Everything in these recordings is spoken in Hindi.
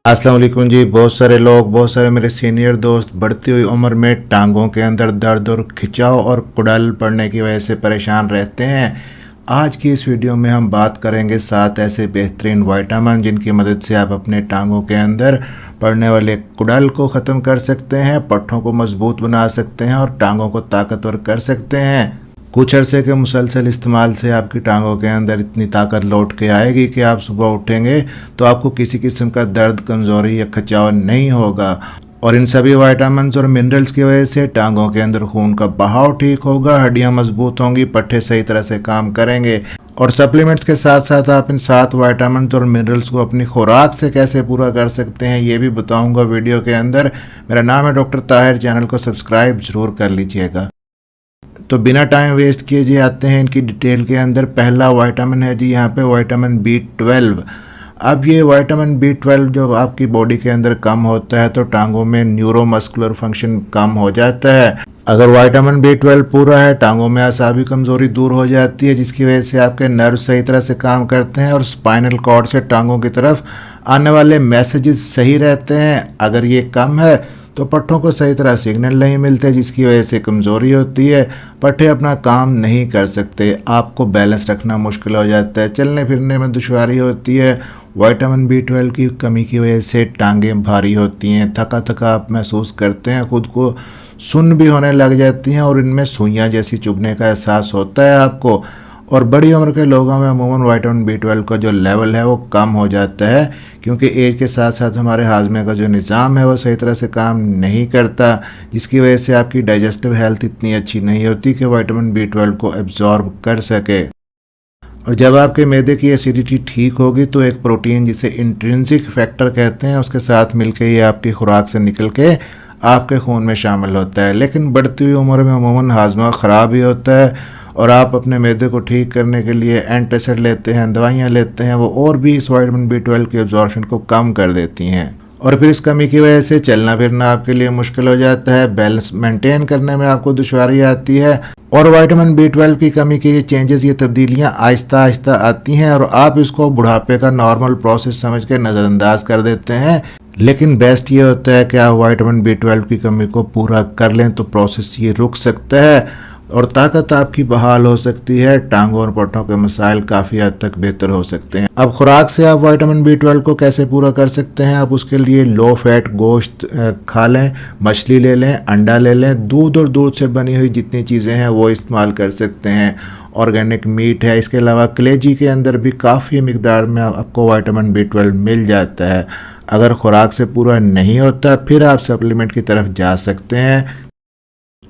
अस्सलाम वालेकुम जी। बहुत सारे लोग, बहुत सारे मेरे सीनियर दोस्त बढ़ती हुई उम्र में टांगों के अंदर दर्द और खिंचाव और कुड़ाल पड़ने की वजह से परेशान रहते हैं। आज की इस वीडियो में हम बात करेंगे 7 ऐसे बेहतरीन विटामिन जिनकी मदद से आप अपने टांगों के अंदर पड़ने वाले कुड़ाल को ख़त्म कर सकते हैं, पट्ठों को मजबूत बना सकते हैं और टांगों को ताकतवर कर सकते हैं। कुछ अरसे के मुसलसल इस्तेमाल से आपकी टांगों के अंदर इतनी ताकत लौट के आएगी कि आप सुबह उठेंगे तो आपको किसी किस्म का दर्द, कमज़ोरी या खिंचाव नहीं होगा। और इन सभी विटामिन्स और मिनरल्स की वजह से टांगों के अंदर खून का बहाव ठीक होगा, हड्डियां मजबूत होंगी, पट्टे सही तरह से काम करेंगे। और सप्लीमेंट्स के साथ साथ आप इन 7 विटामिन्स और मिनरल्स को अपनी खुराक से कैसे पूरा कर सकते हैं ये भी बताऊंगा वीडियो के अंदर। मेरा नाम है डॉक्टर ताहिर। चैनल को सब्सक्राइब जरूर कर लीजिएगा। तो बिना टाइम वेस्ट किए जी आते हैं इनकी डिटेल के अंदर। पहला विटामिन है जी यहाँ पे विटामिन B12। अब ये विटामिन B12 जब आपकी बॉडी के अंदर कम होता है तो टांगों में न्यूरोमस्कुलर फंक्शन कम हो जाता है। अगर विटामिन B12 पूरा है, टांगों में असाबी कमज़ोरी दूर हो जाती है, जिसकी वजह से आपके नर्व सही तरह से काम करते हैं और स्पाइनल कॉर्ड से टांगों की तरफ आने वाले मैसेजेस सही रहते हैं। अगर ये कम है तो पट्ठों को सही तरह सिग्नल नहीं मिलते, जिसकी वजह से कमज़ोरी होती है, पट्ठे अपना काम नहीं कर सकते, आपको बैलेंस रखना मुश्किल हो जाता है, चलने फिरने में दुश्वारी होती है। विटामिन B12 की कमी की वजह से टांगें भारी होती हैं, थका थका आप महसूस करते हैं, खुद को सुन्न भी होने लग जाती हैं और इनमें सुइयां जैसी चुभने का एहसास होता है आपको। और बड़ी उम्र के लोगों में अमूमन विटामिन B12 का जो लेवल है वो कम हो जाता है, क्योंकि एज के साथ साथ हमारे हाजमे का जो निज़ाम है वो सही तरह से काम नहीं करता, जिसकी वजह से आपकी डाइजेस्टिव हेल्थ इतनी अच्छी नहीं होती कि विटामिन B12 को एब्जॉर्ब कर सके। और जब आपके मैदे की एसिडिटी ठीक होगी तो एक प्रोटीन जिसे इंट्रिंसिक फैक्टर कहते हैं उसके साथ मिलकर ये आपकी खुराक से निकल के आपके खून में शामिल होता है। लेकिन बढ़ती हुई उम्र में अमूमन हाजमा ख़राब ही होता है और आप अपने मैदे को ठीक करने के लिए एंटासिड लेते हैं, दवाइयाँ लेते हैं, वो और भी इस विटामिन B12 के एब्जॉर्प्शन को कम कर देती हैं। और फिर इस कमी की वजह से चलना फिरना आपके लिए मुश्किल हो जाता है, बैलेंस मेंटेन करने में आपको दुश्वारी आती है। और विटामिन B12 की कमी के ये चेंजेस, ये तब्दीलियाँ आहिस्ता आहिस्ता आती हैं और आप इसको बुढ़ापे का नॉर्मल प्रोसेस समझ के नज़रअंदाज कर देते हैं। लेकिन बेस्ट ये होता है कि आप विटामिन B12 की कमी को पूरा कर लें तो प्रोसेस ये रुक सकता है और ताकत आपकी बहाल हो सकती है, टांगों और पट्टों के मसाइल काफ़ी हद तक बेहतर हो सकते हैं। अब खुराक से आप विटामिन B12 को कैसे पूरा कर सकते हैं? आप उसके लिए लो फैट गोश्त खा लें, मछली ले लें, अंडा ले लें, दूध और दूध से बनी हुई जितनी चीज़ें हैं वो इस्तेमाल कर सकते हैं। ऑर्गेनिक मीट है, इसके अलावा कलेजी के अंदर भी काफ़ी मिकदार में आपको विटामिन B12 मिल जाता है। अगर खुराक से पूरा नहीं होता फिर आप सप्लीमेंट की तरफ जा सकते हैं।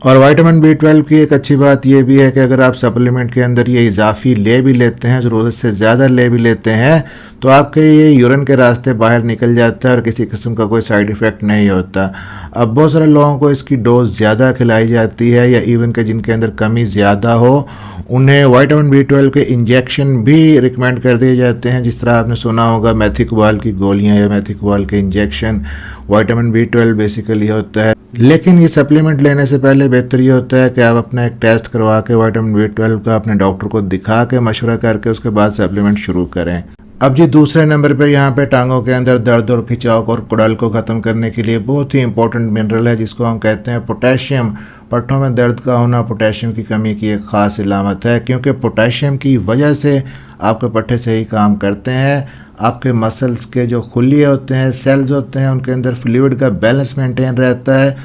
और विटामिन B12 की एक अच्छी बात यह भी है कि अगर आप सप्लीमेंट के अंदर ये इजाफी ले भी लेते हैं, ज़रूरत से ज़्यादा ले भी लेते हैं, तो आपके ये यूरिन के रास्ते बाहर निकल जाता है और किसी किस्म का कोई साइड इफ़ेक्ट नहीं होता। अब बहुत सारे लोगों को इसकी डोज ज़्यादा खिलाई जाती है या इवन के जिनके अंदर कमी ज़्यादा हो उन्हें विटामिन B12 के इंजेक्शन भी रिकमेंड कर दिए जाते हैं। जिस तरह आपने सुना होगा मैथिकोबाल की गोलियाँ या मैथिकोबाल के इंजेक्शन, विटामिन B12 बेसिकली होता है। लेकिन ये सप्लीमेंट लेने से पहले बेहतर ये होता है कि आप अपना एक टेस्ट करवा के विटामिन B12 का अपने डॉक्टर को दिखा के मशवरा करके उसके बाद सप्लीमेंट शुरू करें। अब जी दूसरे नंबर पे यहाँ पे टांगों के अंदर दर्द और खिंचाव और कुड़ाल को ख़त्म करने के लिए बहुत ही इंपॉर्टेंट मिनरल है जिसको हम कहते हैं पोटेशियम। पट्ठों में दर्द का होना पोटेशियम की कमी की एक ख़ास इलामत है, क्योंकि पोटेशियम की वजह से आपके पट्टे सही काम करते हैं। आपके मसल्स के जो खुलिये होते हैं, सेल्स होते हैं, उनके अंदर फ्लूइड का बैलेंस मेंटेन रहता है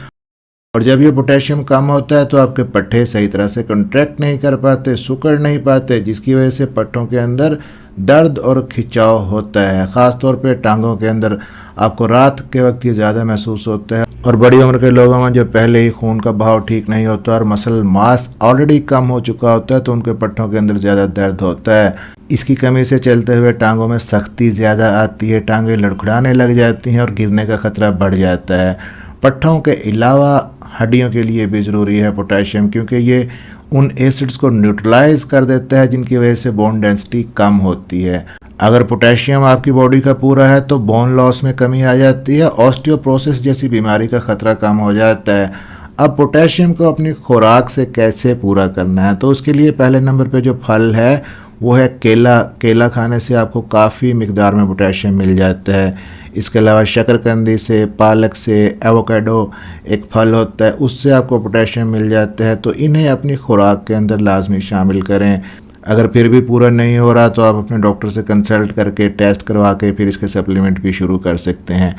और जब ये पोटेशियम कम होता है तो आपके पट्टे सही तरह से कंट्रैक्ट नहीं कर पाते, सिकुड़ नहीं पाते, जिसकी वजह से पट्टों के अंदर दर्द और खिंचाव होता है। ख़ास तौर पे टांगों के अंदर आपको रात के वक्त ये ज़्यादा महसूस होता है। और बड़ी उम्र के लोगों में जब पहले ही खून का बहाव ठीक नहीं होता और मसल मास ऑलरेडी कम हो चुका होता है तो उनके पट्टों के अंदर ज़्यादा दर्द होता है। इसकी कमी से चलते हुए टांगों में सख्ती ज़्यादा आती है, टांगें लड़खड़ाने लग जाती हैं और गिरने का ख़तरा बढ़ जाता है। पट्ठों के अलावा हड्डियों के लिए भी ज़रूरी है पोटेशियम, क्योंकि ये उन एसिड्स को न्यूट्रलाइज कर देता है जिनकी वजह से बोन डेंसिटी कम होती है। अगर पोटेशियम आपकी बॉडी का पूरा है तो बोन लॉस में कमी आ जाती है, ऑस्टियोपोरोसिस जैसी बीमारी का खतरा कम हो जाता है। अब पोटेशियम को अपनी खुराक से कैसे पूरा करना है, तो उसके लिए पहले नंबर पे जो फल है वो है केला। केला खाने से आपको काफ़ी मिकदार में पोटेशियम मिल जाता है। इसके अलावा शकरकंदी से, पालक से, एवोकाडो एक फल होता है, उससे आपको पोटेशियम मिल जाता है। तो इन्हें अपनी खुराक के अंदर लाजमी शामिल करें। अगर फिर भी पूरा नहीं हो रहा तो आप अपने डॉक्टर से कंसल्ट करके टेस्ट करवा के फिर इसके सप्लीमेंट भी शुरू कर सकते हैं।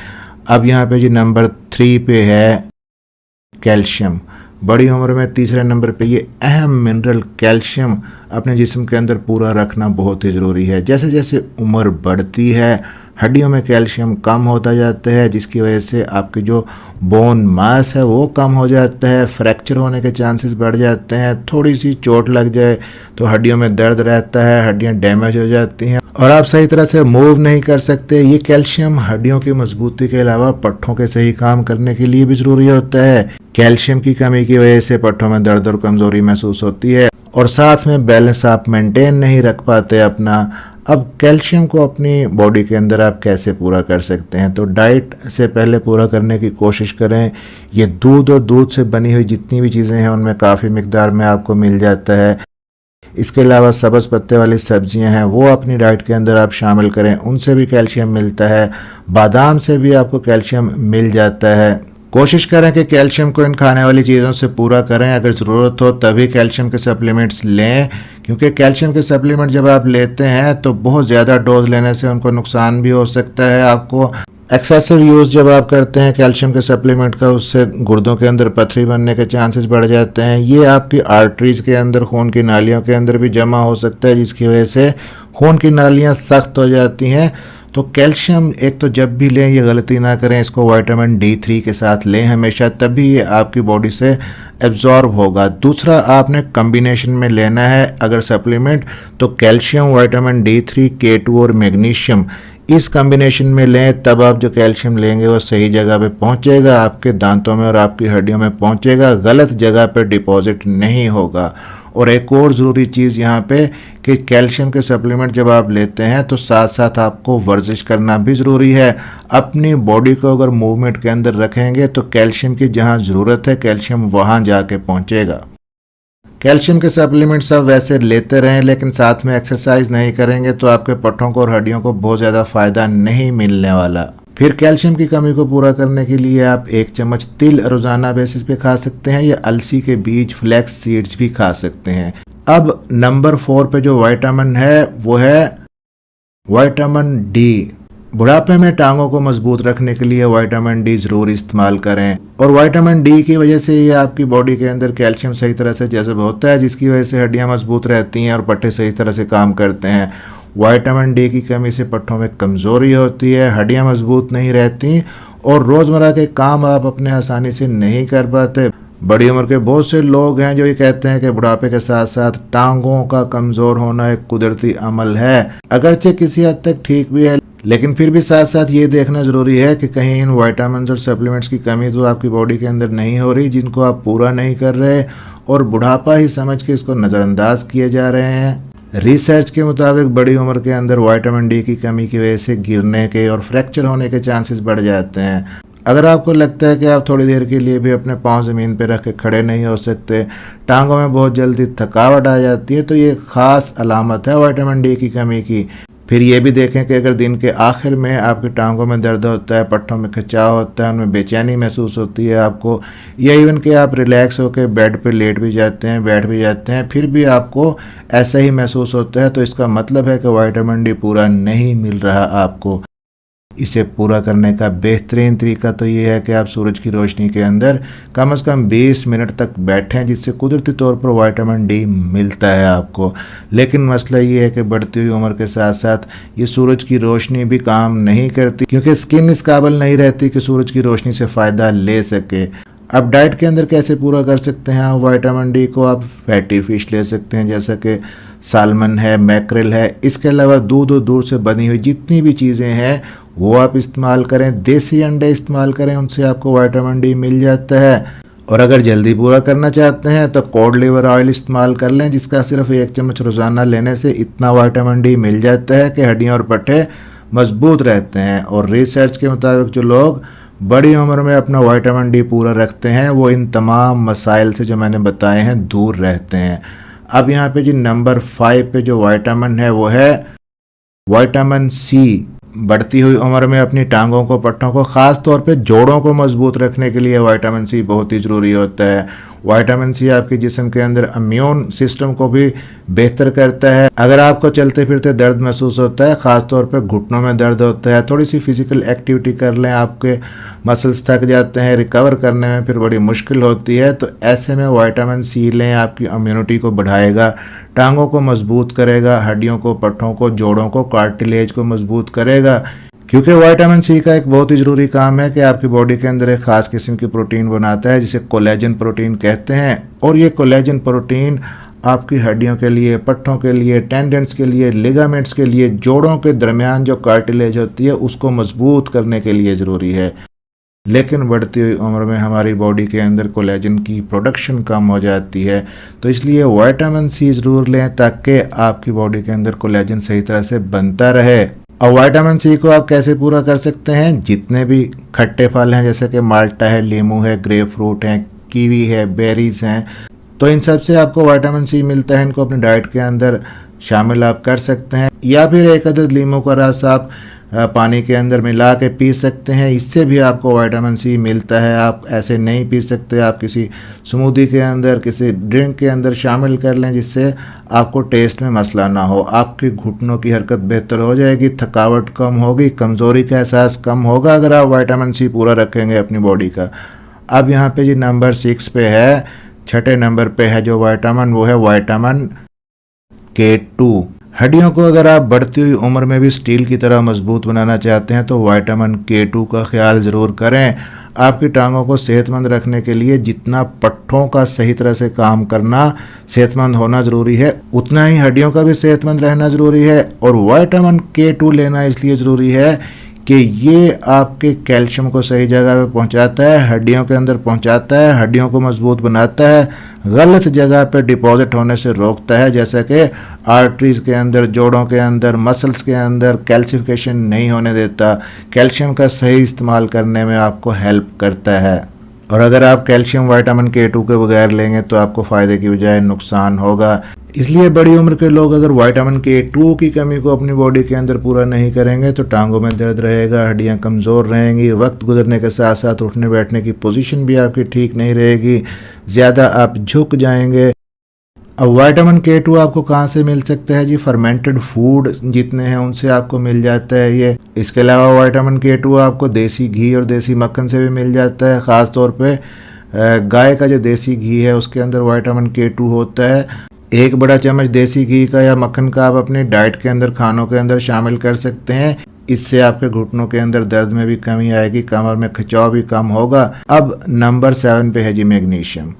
अब यहाँ पे जी नंबर 3 पे है कैल्शियम। बड़ी उम्र में तीसरे नंबर पे ये अहम मिनरल कैल्शियम अपने जिस्म के अंदर पूरा रखना बहुत ही ज़रूरी है। जैसे जैसे उम्र बढ़ती है हड्डियों में कैल्शियम कम होता जाता है, जिसकी वजह से आपकी जो बोन मास है वो कम हो जाता है, फ्रैक्चर होने के चांसेस बढ़ जाते हैं। थोड़ी सी चोट लग जाए तो हड्डियों में दर्द रहता है, हड्डियां डैमेज हो जाती हैं और आप सही तरह से मूव नहीं कर सकते। ये कैल्शियम हड्डियों की मजबूती के अलावा पट्ठों के सही काम करने के लिए भी ज़रूरी होता है। कैल्शियम की कमी की वजह से पट्ठों में दर्द और कमज़ोरी महसूस होती है और साथ में बैलेंस आप मेंटेन नहीं रख पाते अपना। अब कैल्शियम को अपनी बॉडी के अंदर आप कैसे पूरा कर सकते हैं? तो डाइट से पहले पूरा करने की कोशिश करें। ये दूध और दूध से बनी हुई जितनी भी चीज़ें हैं उनमें काफ़ी मिकदार में आपको मिल जाता है। इसके अलावा सब्ज़ पत्ते वाली सब्जियां हैं वो अपनी डाइट के अंदर आप शामिल करें, उनसे भी कैल्शियम मिलता है। बादाम से भी आपको कैल्शियम मिल जाता है। कोशिश करें कि कैल्शियम को इन खाने वाली चीज़ों से पूरा करें। अगर ज़रूरत हो तभी कैल्शियम के सप्लीमेंट्स लें, क्योंकि कैल्शियम के सप्लीमेंट जब आप लेते हैं तो बहुत ज़्यादा डोज लेने से उनको नुकसान भी हो सकता है। आपको एक्सेसिव यूज़ जब आप करते हैं कैल्शियम के सप्लीमेंट का, उससे गुर्दों के अंदर पथरी बनने के चांसेस बढ़ जाते हैं। ये आपकी आर्टरीज़ के अंदर, खून की नालियों के अंदर भी जमा हो सकता है, जिसकी वजह से खून की नालियाँ सख्त हो जाती हैं। तो कैल्शियम एक तो जब भी लें ये गलती ना करें, इसको विटामिन D3 के साथ लें हमेशा, तभी ये आपकी बॉडी से एब्जॉर्ब होगा। दूसरा आपने कम्बिनेशन में लेना है अगर सप्लीमेंट, तो कैल्शियम, विटामिन D3, K2 और मैग्नीशियम इस कम्बिनेशन में लें। तब आप जो कैल्शियम लेंगे वो सही जगह पे पहुंचेगा, आपके दांतों में और आपकी हड्डियों में पहुंचेगा, गलत जगह पे डिपॉजिट नहीं होगा। और एक और ज़रूरी चीज़ यहाँ पे कि कैल्शियम के सप्लीमेंट जब आप लेते हैं तो साथ साथ आपको वर्जिश करना भी ज़रूरी है। अपनी बॉडी को अगर मूवमेंट के अंदर रखेंगे तो कैल्शियम की जहाँ ज़रूरत है कैल्शियम वहाँ जाके पहुँचेगा। कैल्शियम के सप्लीमेंट्स आप वैसे लेते रहें, लेकिन साथ में एक्सरसाइज नहीं करेंगे तो आपके पट्ठों को और हड्डियों को बहुत ज़्यादा फ़ायदा नहीं मिलने वाला। फिर कैल्शियम की कमी को पूरा करने के लिए आप 1 चम्मच तिल रोज़ाना बेसिस पे खा सकते हैं, या अलसी के बीज, फ्लैक्स सीड्स भी खा सकते हैं। अब नंबर 4 पे जो विटामिन है वो है विटामिन D। बुढ़ापे में टांगों को मजबूत रखने के लिए विटामिन D ज़रूर इस्तेमाल करें। और विटामिन D की वजह से ये आपकी बॉडी के अंदर कैल्शियम सही तरह से जज़ब होता है, जिसकी वजह से हड्डियाँ मजबूत रहती हैं और पट्टे सही तरह से काम करते हैं। विटामिन D की कमी से पट्टों में कमज़ोरी होती है, हड्डियाँ मजबूत नहीं रहती और रोज़मर्रा के काम आप अपने आसानी से नहीं कर पाते। बड़ी उम्र के बहुत से लोग हैं जो ये कहते हैं कि बुढ़ापे के साथ साथ टांगों का कमज़ोर होना एक कुदरती अमल है। अगरचे किसी हद तक ठीक भी है, लेकिन फिर भी साथ साथ ये देखना ज़रूरी है कि कहीं इन विटामिन और सप्लीमेंट्स की कमी तो आपकी बॉडी के अंदर नहीं हो रही, जिनको आप पूरा नहीं कर रहे और बुढ़ापा ही समझ के इसको नज़रअंदाज किए जा रहे हैं। रिसर्च के मुताबिक बड़ी उम्र के अंदर विटामिन D की कमी की वजह से गिरने के और फ्रैक्चर होने के चांसेस बढ़ जाते हैं। अगर आपको लगता है कि आप थोड़ी देर के लिए भी अपने पाँव ज़मीन पर रख के खड़े नहीं हो सकते, टांगों में बहुत जल्दी थकावट आ जाती है, तो ये ख़ास अलामत है विटामिन D की कमी की। फिर ये भी देखें कि अगर दिन के आखिर में आपकी टांगों में दर्द होता है, पट्टों में खिंचाव होता है, उनमें बेचैनी महसूस होती है आपको, या इवन कि आप रिलैक्स होकर बेड पे लेट भी जाते हैं, बैठ भी जाते हैं, फिर भी आपको ऐसा ही महसूस होता है, तो इसका मतलब है कि विटामिन D पूरा नहीं मिल रहा आपको। इसे पूरा करने का बेहतरीन तरीका तो ये है कि आप सूरज की रोशनी के अंदर कम से कम 20 मिनट तक बैठें, जिससे कुदरती तौर पर विटामिन D मिलता है आपको। लेकिन मसला ये है कि बढ़ती हुई उम्र के साथ साथ ये सूरज की रोशनी भी काम नहीं करती, क्योंकि स्किन इस काबिल नहीं रहती कि सूरज की रोशनी से फ़ायदा ले सके। अब डाइट के अंदर कैसे पूरा कर सकते हैं विटामिन D को? आप फैटी फ़िश ले सकते हैं, जैसा कि सालमन है, मैक्रेल है। इसके अलावा दूध और दूध से बनी हुई जितनी भी चीज़ें हैं वो आप इस्तेमाल करें। देसी अंडे इस्तेमाल करें, उनसे आपको विटामिन D मिल जाता है। और अगर जल्दी पूरा करना चाहते हैं तो कॉड लिवर ऑयल इस्तेमाल कर लें, जिसका सिर्फ 1 चम्मच रोज़ाना लेने से इतना विटामिन D मिल जाता है कि हड्डियाँ और पट्टे मजबूत रहते हैं। और रिसर्च के मुताबिक जो लोग बड़ी उम्र में अपना विटामिन D पूरा रखते हैं वो इन तमाम मसाइल से जो मैंने बताए हैं दूर रहते हैं। अब यहाँ पे जी नंबर 5 पे जो विटामिन है वो है विटामिन सी। बढ़ती हुई उम्र में अपनी टांगों को, पट्टों को, खास तौर पे जोड़ों को मजबूत रखने के लिए विटामिन सी बहुत ही ज़रूरी होता है। विटामिन सी आपके जिस्म के अंदर इम्यून सिस्टम को भी बेहतर करता है। अगर आपको चलते फिरते दर्द महसूस होता है, ख़ास तौर पे घुटनों में दर्द होता है, थोड़ी सी फिजिकल एक्टिविटी कर लें, आपके मसल्स थक जाते हैं, रिकवर करने में फिर बड़ी मुश्किल होती है, तो ऐसे में विटामिन सी लें, आपकी इम्यूनिटी को बढ़ाएगा, टांगों को मजबूत करेगा, हड्डियों को, पट्टों को, जोड़ों को, कार्टिलेज को मजबूत करेगा। क्योंकि विटामिन सी का एक बहुत ही ज़रूरी काम है कि आपकी बॉडी के अंदर एक ख़ास किस्म की प्रोटीन बनाता है जिसे कोलेजन प्रोटीन कहते हैं। और ये कोलेजन प्रोटीन आपकी हड्डियों के लिए, पट्टों के लिए, टेंडेंट्स के लिए, लिगामेंट्स के लिए, जोड़ों के दरमियान जो कार्टिलेज होती है उसको मजबूत करने के लिए ज़रूरी है। लेकिन बढ़ती हुई उम्र में हमारी बॉडी के अंदर कोलेजन की प्रोडक्शन कम हो जाती है, तो इसलिए विटामिन सी ज़रूर लें ताकि आपकी बॉडी के अंदर कोलेजन सही तरह से बनता रहे। और विटामिन सी को आप कैसे पूरा कर सकते हैं? जितने भी खट्टे फल हैं जैसे कि माल्टा है, लीमू है, ग्रेप फ्रूट है, कीवी है, बेरीज हैं, तो इन सब से आपको विटामिन सी मिलता है। इनको अपनी डाइट के अंदर शामिल आप कर सकते हैं। या फिर एक अदद लीमू का रस आप पानी के अंदर मिला के पी सकते हैं, इससे भी आपको विटामिन सी मिलता है। आप ऐसे नहीं पी सकते, आप किसी स्मूदी के अंदर, किसी ड्रिंक के अंदर शामिल कर लें जिससे आपको टेस्ट में मसला ना हो। आपके घुटनों की हरकत बेहतर हो जाएगी, थकावट कम होगी, कमज़ोरी का एहसास कम होगा अगर आप विटामिन सी पूरा रखेंगे अपनी बॉडी का। अब यहाँ पे जी नंबर 6 पे है, छठे नंबर पे है जो विटामिन, वो है विटामिन K2। हड्डियों को अगर आप बढ़ती हुई उम्र में भी स्टील की तरह मजबूत बनाना चाहते हैं तो विटामिन K2 का ख्याल ज़रूर करें। आपकी टांगों को सेहतमंद रखने के लिए जितना पट्टों का सही तरह से काम करना, सेहतमंद होना ज़रूरी है, उतना ही हड्डियों का भी सेहतमंद रहना ज़रूरी है। और विटामिन K2 लेना इसलिए ज़रूरी है कि ये आपके कैल्शियम को सही जगह पे पहुंचाता है, हड्डियों के अंदर पहुंचाता है, हड्डियों को मजबूत बनाता है, गलत जगह पे डिपॉजिट होने से रोकता है, जैसे कि आर्टरीज के अंदर, जोड़ों के अंदर, मसल्स के अंदर कैल्शिफिकेशन नहीं होने देता। कैल्शियम का सही इस्तेमाल करने में आपको हेल्प करता है। और अगर आप कैल्शियम विटामिन K2 के बगैर लेंगे तो आपको फ़ायदे की बजाय नुकसान होगा। इसलिए बड़ी उम्र के लोग अगर विटामिन K2 की कमी को अपनी बॉडी के अंदर पूरा नहीं करेंगे तो टांगों में दर्द रहेगा, हड्डियां कमज़ोर रहेंगी, वक्त गुजरने के साथ साथ उठने बैठने की पोजीशन भी आपकी ठीक नहीं रहेगी, ज़्यादा आप झुक जाएंगे। अब विटामिन K2 आपको कहाँ से मिल सकता है जी? फर्मेंटेड फूड जितने हैं उनसे आपको मिल जाता है ये। इसके अलावा विटामिन K2 आपको देसी घी और देसी मक्खन से भी मिल जाता है। ख़ास तौर पे गाय का जो देसी घी है उसके अंदर विटामिन K2 होता है। एक बड़ा चम्मच देसी घी का या मक्खन का आप अपनी डाइट के अंदर, खानों के अंदर शामिल कर सकते हैं। इससे आपके घुटनों के अंदर दर्द में भी कमी आएगी, कमर में खिंचाव भी कम होगा। अब नंबर 7 पे है जी मैग्नीशियम।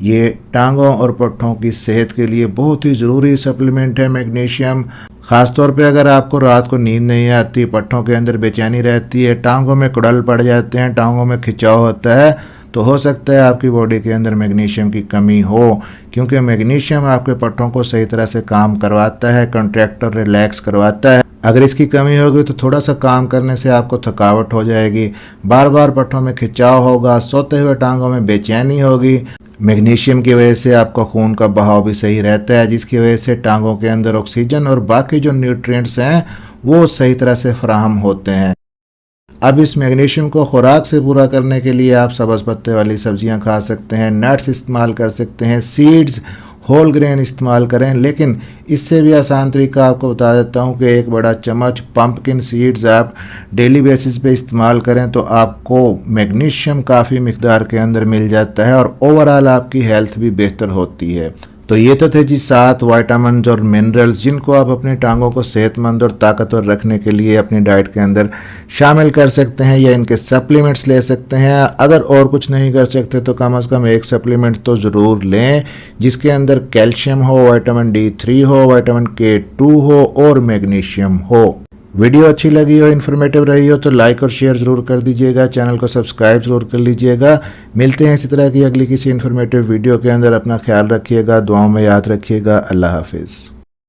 ये टांगों और पट्टों की सेहत के लिए बहुत ही ज़रूरी सप्लीमेंट है मैग्नीशियम। ख़ासतौर पे अगर आपको रात को नींद नहीं आती, पट्टों के अंदर बेचैनी रहती है, टांगों में कुड़ल पड़ जाते हैं, टांगों में खिंचाव होता है, तो हो सकता है आपकी बॉडी के अंदर मैग्नीशियम की कमी हो। क्योंकि मैग्नीशियम आपके पट्टों को सही तरह से काम करवाता है, कंट्रैक्ट और रिलैक्स करवाता है। अगर इसकी कमी होगी तो थोड़ा सा काम करने से आपको थकावट हो जाएगी, बार बार पट्टों में खिंचाव होगा, सोते हुए टांगों में बेचैनी होगी। मैग्नीशियम की वजह से आपका खून का बहाव भी सही रहता है, जिसकी वजह से टांगों के अंदर ऑक्सीजन और बाकी जो न्यूट्रिएंट्स हैं वो सही तरह से फराहम होते हैं। अब इस मैग्नीशियम को खुराक से पूरा करने के लिए आप सब्ज़ पत्ते वाली सब्जियां खा सकते हैं, नट्स इस्तेमाल कर सकते हैं, सीड्स, होल ग्रेन इस्तेमाल करें। लेकिन इससे भी आसान तरीका आपको बता देता हूं कि एक बड़ा चम्मच पंपकिन सीड्स आप डेली बेसिस पे इस्तेमाल करें तो आपको मैग्नीशियम काफ़ी मिकदार के अंदर मिल जाता है और ओवरऑल आपकी हेल्थ भी बेहतर होती है। तो ये तो थे जी 7 विटामिन और मिनरल्स जिनको आप अपने टांगों को सेहतमंद और ताकतवर रखने के लिए अपनी डाइट के अंदर शामिल कर सकते हैं या इनके सप्लीमेंट्स ले सकते हैं। अगर और कुछ नहीं कर सकते तो कम से कम एक सप्लीमेंट तो ज़रूर लें जिसके अंदर कैल्शियम हो, विटामिन D3 हो, विटामिन K2 हो और मैग्नीशियम हो। वीडियो अच्छी लगी हो, इन्फॉर्मेटिव रही हो तो लाइक और शेयर ज़रूर कर दीजिएगा, चैनल को सब्सक्राइब ज़रूर कर लीजिएगा। मिलते हैं इसी तरह की अगली किसी इन्फॉर्मेटिव वीडियो के अंदर। अपना ख्याल रखिएगा, दुआओं में याद रखिएगा। अल्लाह हाफिज़।